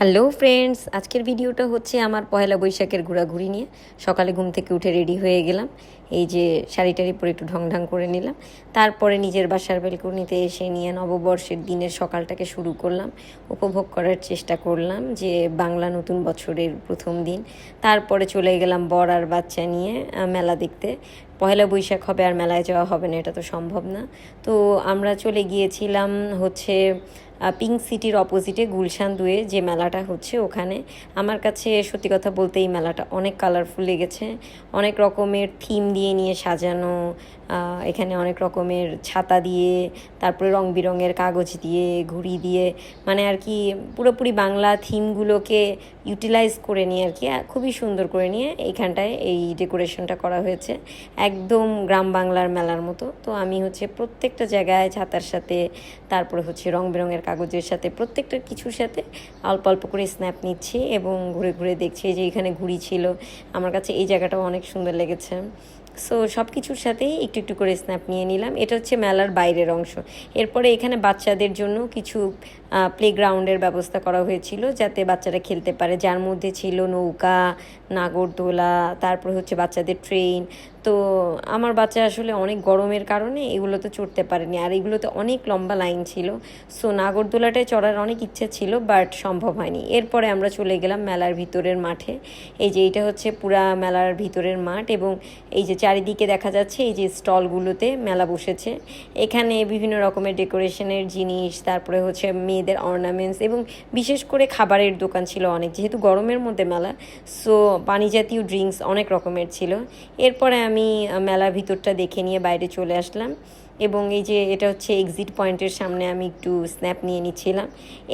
Hello friends, আজকের ভিডিওটা হচ্ছে আমার পহেলা বৈশাখের ঘোরাঘুরি নিয়ে। সকালে ঘুম থেকে উঠে রেডি হয়ে গেলাম, এই যে শাড়ি টাড়ি পরে একটু ঢং করে নিলাম। তারপরে নিজের বাসার বেলকনিতে এসে নিয়ে নববর্ষের দিনের সকালটাকে শুরু করলাম, উপভোগ করার চেষ্টা করলাম যে বাংলা নতুন বছরের প্রথম দিন। তারপরে চলে গেলাম বর আর বাচ্চা নিয়ে মেলা দেখতে। পহেলা বৈশাখ হবে আর মেলায় যাওয়া হবে না, এটা তো সম্ভব না। তো আমরা চলে গিয়েছিলাম হচ্ছে পিঙ্ক সিটির অপোজিটে গুলশান 2-এ যে মেলাটা হচ্ছে ওখানে। আমার কাছে সত্যি কথা বলতে এই মেলাটা অনেক কালারফুল লেগেছে, অনেক রকমের থিম দিয়ে নিয়ে সাজানো। এখানে অনেক রকমের ছাতা দিয়ে, তারপরে রং বেরঙের কাগজ দিয়ে, ঘুড়ি দিয়ে, মানে আর কি পুরোপুরি বাংলা থিমগুলোকে ইউটিলাইজ করে নিয়ে আর কি খুবই সুন্দর করে নিয়ে এইখানটায় এই ডেকোরেশনটা করা হয়েছে, একদম গ্রাম বাংলার মেলার মতো। তো আমি হচ্ছে প্রত্যেকটা জায়গায় ছাতার সাথে, তারপরে হচ্ছে রং বেরঙের কাগজের সাথে, প্রত্যেকটা কিছুর সাথে অল্প অল্প করে স্ন্যাপ নিচ্ছি এবং ঘুরে ঘুরে দেখছি যে এখানে ঘুড়ি ছিল। আমার কাছে এই জায়গাটাও অনেক সুন্দর লেগেছে। সো সব কিছুর সাথেই একটু একটু করে স্ন্যাপ নিয়ে নিলাম। এটা হচ্ছে মেলার বাইরের অংশ। এরপরে এখানে বাচ্চাদের জন্য কিছু প্লেগ্রাউন্ডের ব্যবস্থা করা হয়েছিল যাতে বাচ্চারা খেলতে পারে, যার মধ্যে ছিল নৌকা, নাগরদোলা, তারপর হচ্ছে বাচ্চাদের ট্রেন। তো আমার বাচ্চা আসলে অনেক গরমের কারণে এগুলোতে চড়তে পারেনি, আর এগুলোতে অনেক লম্বা লাইন ছিল। সো নাগরদোলাটায় চড়ার অনেক ইচ্ছে ছিল, বাট সম্ভব হয়নি। এরপরে আমরা চলে গেলাম মেলার ভিতরের মাঠে। এই যে এইটা হচ্ছে পুরা মেলার ভিতরের মাঠ, এবং এই যে চারিদিকে দেখা যাচ্ছে এই যে স্টলগুলোতে মেলা বসেছে। এখানে বিভিন্ন রকমের ডেকোরেশনের জিনিস, তারপরে হচ্ছে মেয়েদের অর্নামেন্টস, এবং বিশেষ করে খাবারের দোকান ছিল অনেক, যেহেতু গরমের মধ্যে মেলা। সো পানি জাতীয় ড্রিঙ্কস অনেক রকমের ছিল। এরপরে আমি মেলার ভিতরটা দেখে নিয়ে বাইরে চলে আসলাম, এবং এই যে এটা হচ্ছে এক্সিট পয়েন্টের সামনে আমি একটু স্ন্যাপ নিয়ে নিচ্ছিলাম।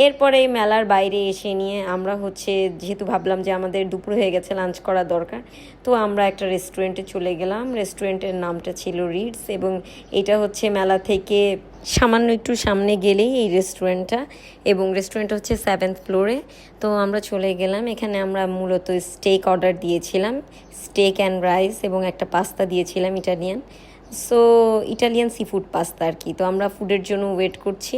এরপরে মেলার বাইরে এসে নিয়ে আমরা হচ্ছে, যেহেতু ভাবলাম যে আমাদের দুপুর হয়ে গেছে, লাঞ্চ করা দরকার, তো আমরা একটা রেস্টুরেন্টে চলে গেলাম। রেস্টুরেন্টের নামটা ছিল রিডস, এবং এটা হচ্ছে মেলা থেকে সামান্য একটু সামনে গেলেই এই রেস্টুরেন্টটা, এবং রেস্টুরেন্টটা হচ্ছে 7th ফ্লোরে। তো আমরা চলে গেলাম। এখানে আমরা মূলত স্টেক অর্ডার দিয়েছিলাম, স্টেক অ্যান্ড রাইস, এবং একটা পাস্তা দিয়েছিলাম Italian. So Italian seafood pasta আর কি। তো আমরা ফুডের জন্য ওয়েট করছি,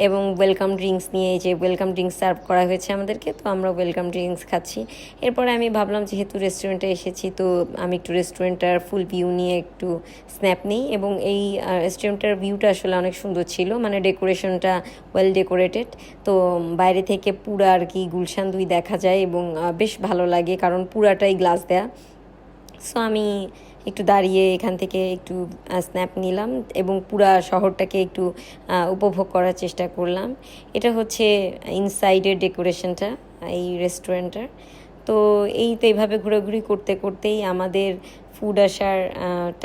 এবং ওয়েলকাম ড্রিঙ্কস নিয়ে, এই যে ওয়েলকাম ড্রিঙ্কস সার্ভ করা হয়েছে আমাদেরকে, তো আমরা ওয়েলকাম ড্রিঙ্কস খাচ্ছি। এরপরে আমি ভাবলাম যেহেতু রেস্টুরেন্টে এসেছি, তো আমি একটু রেস্টুরেন্টটার ফুল ভিউ নিয়ে একটু স্ন্যাপ নিই। এবং এই রেস্টুরেন্টটার ভিউটা আসলে অনেক সুন্দর ছিল, মানে ডেকোরেশনটা ওয়েল ডেকোরেটেড। তো বাইরে থেকে পুরা আর কি গুলশান 2 দেখা যায়, এবং বেশ ভালো লাগে কারণ পুরাটাই গ্লাস দেয়া। সো আমি একটু দাঁড়িয়ে এখান থেকে একটু স্ন্যাপ নিলাম, এবং পুরা শহরটাকে একটু উপভোগ করার চেষ্টা করলাম। এটা হচ্ছে ইনসাইডের ডেকোরেশনটা এই রেস্টুরেন্টের। তো এই তো এইভাবে ঘোরাঘুরি করতে করতেই আমাদের ফুড আসার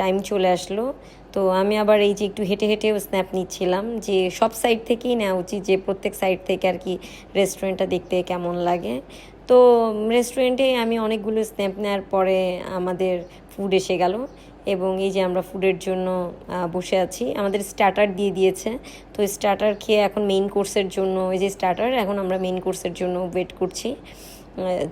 টাইম চলে আসলো। তো আমি আবার এই যে একটু হেঁটে হেঁটেও স্ন্যাপ নিচ্ছিলাম, যে সব সাইড থেকেই নেওয়া উচিত, যে প্রত্যেক সাইড থেকে আর কি রেস্টুরেন্টটা দেখতে কেমন লাগে। তো রেস্টুরেন্টে আমি অনেকগুলো স্ন্যাপ নেওয়ার পরে আমাদের ফুড এসে গেল, এবং এই যে আমরা ফুডের জন্য বসে আছি। আমাদের স্টার্টার দিয়ে দিয়েছে, তো স্টার্টার খেয়ে এখন মেইন কোর্সের জন্য, এই যে স্টার্টার, এখন আমরা মেইন কোর্সের জন্য ওয়েট করছি।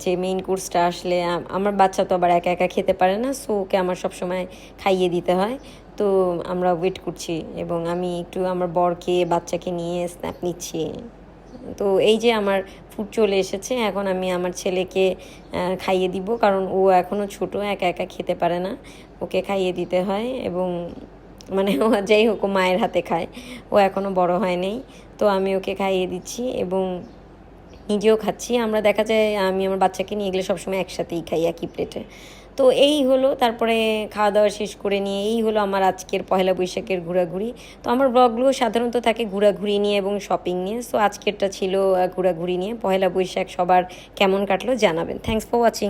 যে মেইন কোর্সটা আসলে, আমার বাচ্চা তো আবার একা একা খেতে পারে না, সো ওকে আমার সবসময় খাইয়ে দিতে হয়। তো আমরা ওয়েট করছি, এবং আমি একটু আমার বরকে বাচ্চাকে নিয়ে স্ন্যাপ নিচ্ছি। তো এই যে আমার ফুড চলে এসেছে, এখন আমি আমার ছেলেকে খাইয়ে দিব, কারণ ও এখনও ছোট, একা একা খেতে পারে না, ওকে খাইয়ে দিতে হয়। এবং মানে ও যাই হোক, ও মায়ের হাতে খায়, ও এখনও বড় হয় নাই। তো আমি ওকে খাইয়ে দিচ্ছি এবং নিজেও খাচ্ছি। আমরা দেখা যায় আমি আমার বাচ্চাকে নিয়ে গেলে সবসময় একসাথেই খাই একই প্লেটে। তো এই হলো, তারপরে খাওয়া দাওয়া শেষ করে নিয়ে এই হলো আমার আজকের পহেলা বৈশাখের ঘোরাঘুরি। তো আমার ব্লগগুলো সাধারণত থাকে ঘোরাঘুরি নিয়ে এবং শপিং নিয়ে। সো আজকেরটা ছিল ঘোরাঘুরি নিয়ে। পহেলা বৈশাখ সবার কেমন কাটলো জানাবেন। Thanks for watching.